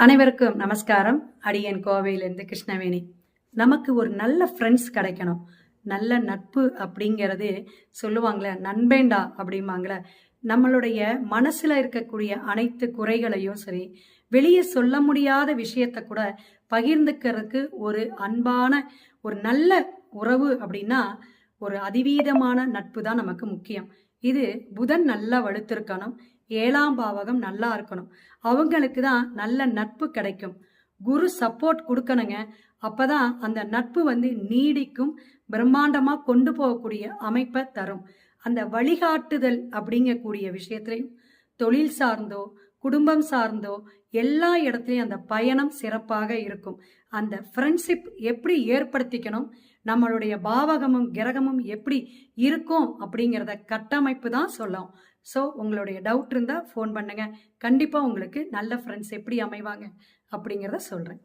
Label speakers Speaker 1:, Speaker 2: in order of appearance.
Speaker 1: அனைவருக்கும் நமஸ்காரம். அடியன் கோவையிலிருந்து கிருஷ்ணவேணி. நமக்கு ஒரு நல்ல ஃப்ரெண்ட்ஸ் கிடைக்கணும். நல்ல நட்பு அப்படிங்கிறது சொல்லுவாங்களே, நண்பேண்டா அப்படிம்பாங்களே. நம்மளுடைய மனசுல இருக்கக்கூடிய அனைத்து குறைகளையும் சரி, வெளியே சொல்ல முடியாத விஷயத்த கூட பகிர்ந்துக்கிறதுக்கு ஒரு அன்பான ஒரு நல்ல உறவு அப்படின்னா ஒரு அதிவீதமான நட்பு தான் நமக்கு முக்கியம். இது புதன் நல்லா வலுத்திருக்கணும், 7ஆம் பாவகம் நல்லா இருக்கணும். அவங்களுக்கு தான் நல்ல நட்பு கிடைக்கும். குரு சப்போர்ட் கொடுக்கணுங்க. அப்பதான் அந்த நட்பு நீடிக்கும், பிரம்மாண்டமா கொண்டு போகக்கூடிய அமைப்பை தரும். அந்த வழிகாட்டுதல் அப்படிங்கக்கூடிய விஷயத்திலையும் தொழில் சார்ந்தோ குடும்பம் சார்ந்தோ எல்லா இடத்துலையும் அந்த பயணம் சிறப்பாக இருக்கும். அந்த ஃப்ரெண்ட்ஷிப் எப்படி ஏற்படுத்திக்கணும், நம்மளுடைய பாவகமும் கிரகமும் எப்படி இருக்கும் அப்படிங்கிறத கட்டமைப்பு தான் சொல்லும். ஸோ உங்களுடைய டவுட் இருந்தால் ஃபோன் பண்ணுங்க. கண்டிப்பாக உங்களுக்கு நல்ல ஃப்ரெண்ட்ஸ் எப்படி அமைவாங்க அப்படிங்கிறத சொல்கிறேன்.